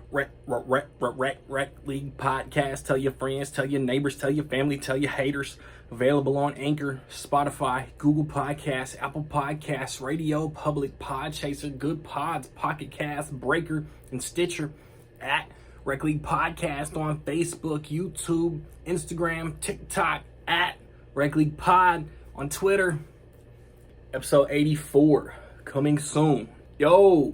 Rec League podcast. Tell your friends, tell your neighbors, tell your family, tell your haters. Available on Anchor, Spotify, Google Podcasts, Apple Podcasts, Radio Public, Podchaser, Good Pods, Pocket Cast, Breaker, and Stitcher. At Rec League Podcast on Facebook, YouTube, Instagram, TikTok. At Rec League Pod on Twitter. Episode 84 coming soon. Yo,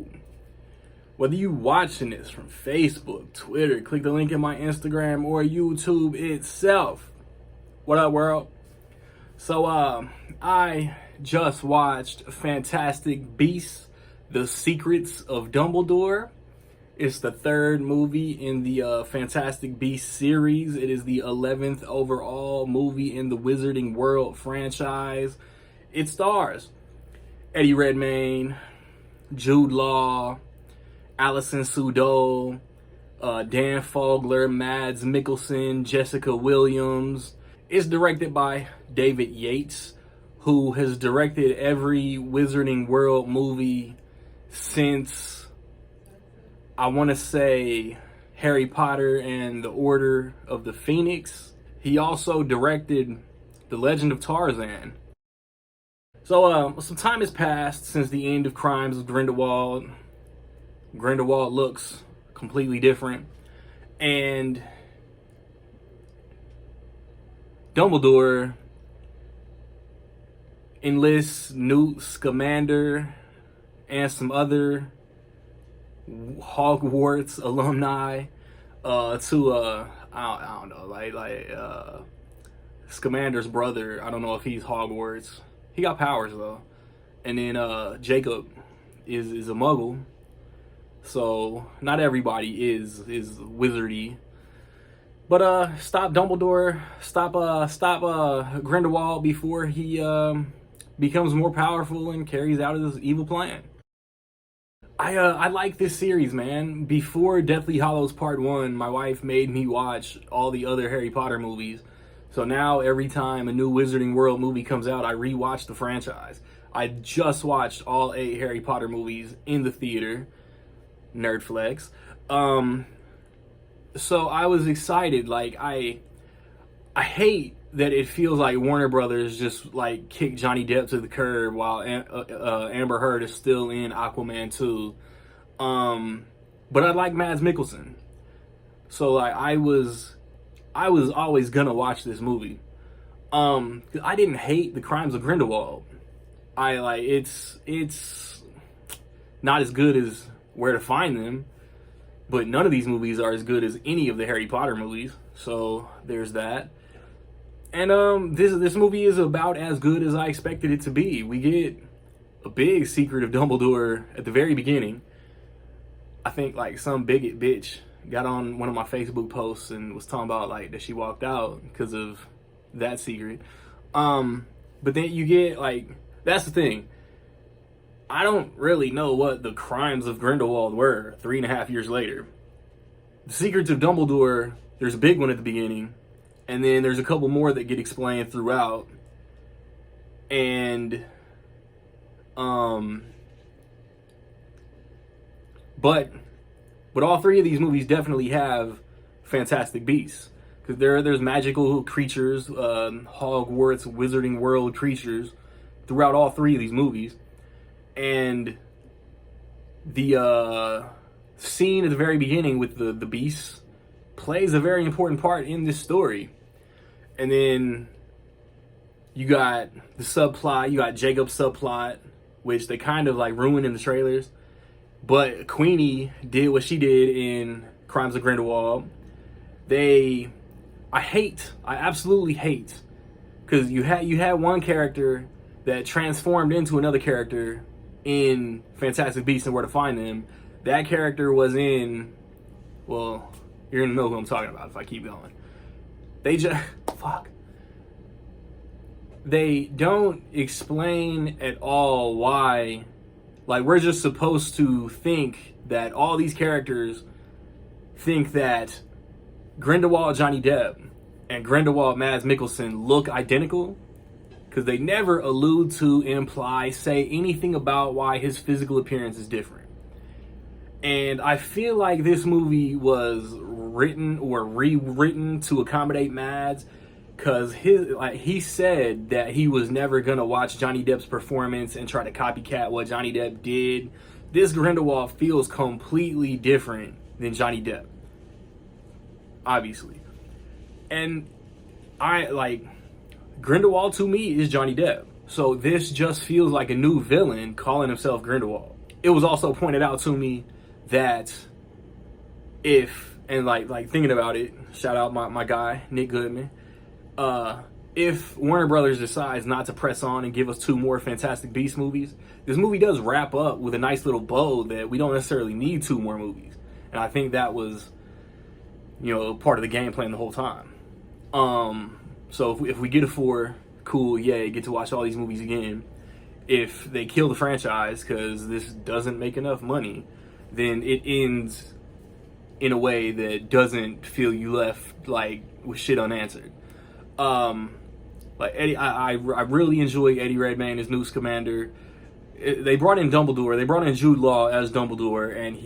whether you watching this from Facebook, Twitter, click the link in my Instagram or YouTube itself. What up, world? So, I just watched Fantastic Beasts: The Secrets of Dumbledore. It's the third movie in the Fantastic Beasts series. It is the 11th overall movie in the Wizarding World franchise. It stars Eddie Redmayne, Jude Law, Alison Sudol, Dan Fogler, Mads Mikkelsen, Jessica Williams. It's directed by David Yates, who has directed every Wizarding World movie since, I want to say, Harry Potter and the Order of the Phoenix. He also directed The Legend of Tarzan. So, some time has passed since the end of Crimes of Grindelwald. Grindelwald looks completely different. And Dumbledore enlists Newt Scamander and some other Hogwarts alumni to I don't know, like Scamander's brother. I don't know if he's Hogwarts. He got powers though. And then Jacob is a Muggle. So not everybody is wizardy. But stop Dumbledore, stop Grindelwald before he becomes more powerful and carries out his evil plan. I like this series, man. Before Deathly Hallows Part 1, my wife made me watch all the other Harry Potter movies. So now every time a new Wizarding World movie comes out, I rewatch the franchise. I just watched all 8 Harry Potter movies in the theater. Nerd flex. So I was excited. Like, I hate that it feels like Warner Brothers just like kicked Johnny Depp to the curb while Amber Heard is still in Aquaman 2. But I like Mads Mikkelsen. So like I was always gonna watch this movie. I didn't hate The Crimes of Grindelwald. It's not as good as Where to Find Them, but none of these movies are as good as any of the Harry Potter movies. So there's that. And this movie is about as good as I expected it to be. We get a big secret of Dumbledore at the very beginning. I think like some bigot bitch got on one of my Facebook posts and was talking about like that she walked out because of that secret. But then you get like, that's the thing. I don't really know what the Crimes of Grindelwald were 3.5 years later. The Secrets of Dumbledore, there's a big one at the beginning, and then there's a couple more that get explained throughout. And but all 3 of these movies definitely have Fantastic Beasts, because there's magical creatures, Hogwarts Wizarding World creatures throughout all 3 of these movies. And the scene at the very beginning with the beasts plays a very important part in this story. And then you got the subplot, you got Jacob's subplot, which they kind of like ruined in the trailers. But Queenie did what she did in Crimes of Grindelwald. I absolutely hate, because you had one character that transformed into another character in Fantastic Beasts and Where to Find Them. That character was in, well, you're gonna know who I'm talking about if I keep going. They don't explain at all why. Like, we're just supposed to think that all these characters think that Grindelwald Johnny Depp and Grindelwald Mads Mikkelsen look identical, because they never allude to, imply, say anything about why his physical appearance is different. And I feel like this movie was written or rewritten to accommodate Mads, because he said that he was never gonna watch Johnny Depp's performance and try to copycat what Johnny Depp did. This Grindelwald feels completely different than Johnny Depp, obviously. And Grindelwald to me is Johnny Depp. So this just feels like a new villain calling himself Grindelwald. It was also pointed out to me that thinking about it, shout out my guy, Nick Goodman, if Warner Brothers decides not to press on and give us 2 more Fantastic Beasts movies, this movie does wrap up with a nice little bow that we don't necessarily need 2 more movies. And I think that was, part of the game plan the whole time. So if we get a 4, cool, yay, get to watch all these movies again. If they kill the franchise because this doesn't make enough money, then it ends in a way that doesn't feel you left with shit unanswered. Eddie, I really enjoy Eddie Redmayne as Newt Scamander. They brought in Dumbledore. They brought in Jude Law as Dumbledore, and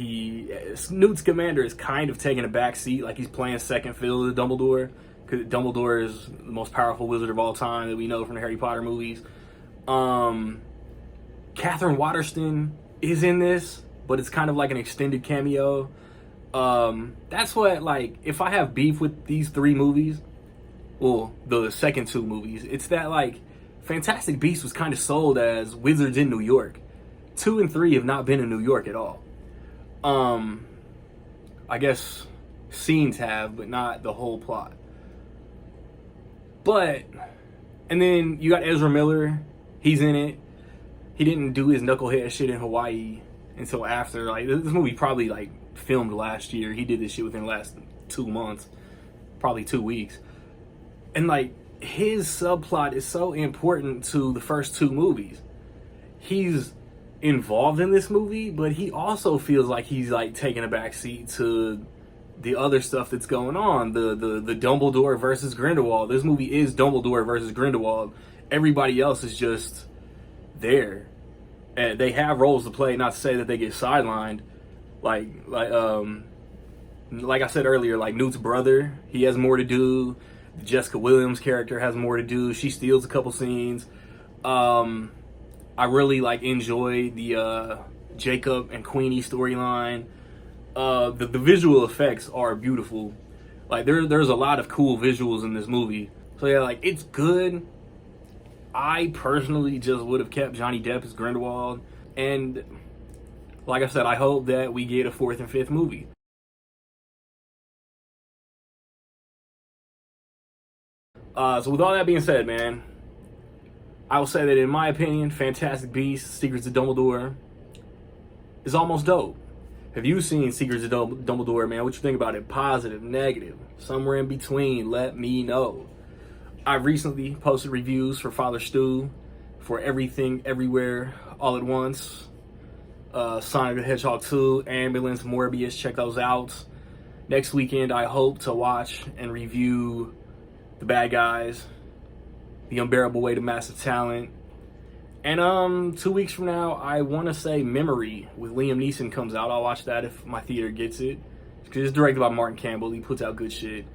Newt Scamander is kind of taking a back seat, like he's playing second fiddle to Dumbledore, because Dumbledore is the most powerful wizard of all time that we know from the Harry Potter movies. Catherine Waterston is in this, but it's kind of like an extended cameo. That's what, if I have beef with these 3 movies, well, the second 2 movies, it's that, Fantastic Beasts was kind of sold as wizards in New York. 2 and 3 have not been in New York at all. I guess scenes have, but not the whole plot. And then you got Ezra Miller. He's in it. He didn't do his knucklehead shit in Hawaii until after. This movie probably, filmed last year. He did this shit within the last 2 months. Probably 2 weeks. And, his subplot is so important to the first 2 movies. He's involved in this movie, but he also feels like he's, taking a backseat to the other stuff that's going on. The Dumbledore versus Grindelwald. This movie is Dumbledore versus Grindelwald. Everybody else is just there. And they have roles to play, not to say that they get sidelined. Like I said earlier, Newt's brother, he has more to do. Jessica Williams' character has more to do. She steals a couple scenes. I really enjoy the Jacob and Queenie storyline. The visual effects are beautiful. There's a lot of cool visuals in this movie. So yeah, it's good. I personally just would have kept Johnny Depp as Grindelwald. And like I said, I hope that we get a 4th and 5th movie. So with all that being said, man, I will say that in my opinion, Fantastic Beasts, Secrets of Dumbledore is almost dope. Have you seen Secrets of Dumbledore, man? What you think about it? Positive, negative, somewhere in between? Let me know. I recently posted reviews for Father Stu, for Everything, Everywhere, All at Once, Sonic the Hedgehog 2, Ambulance, Morbius. Check those out. Next weekend, I hope to watch and review The Bad Guys, The Unbearable Weight of Massive Talent. And 2 weeks from now, I want to say Memory with Liam Neeson comes out. I'll watch that if my theater gets it. Because it's directed by Martin Campbell. He puts out good shit.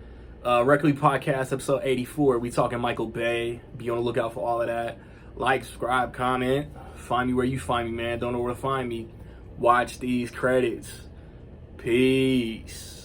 Reckley Podcast, episode 84. We talking Michael Bay. Be on the lookout for all of that. Like, subscribe, comment. Find me where you find me, man. Don't know where to find me. Watch these credits. Peace.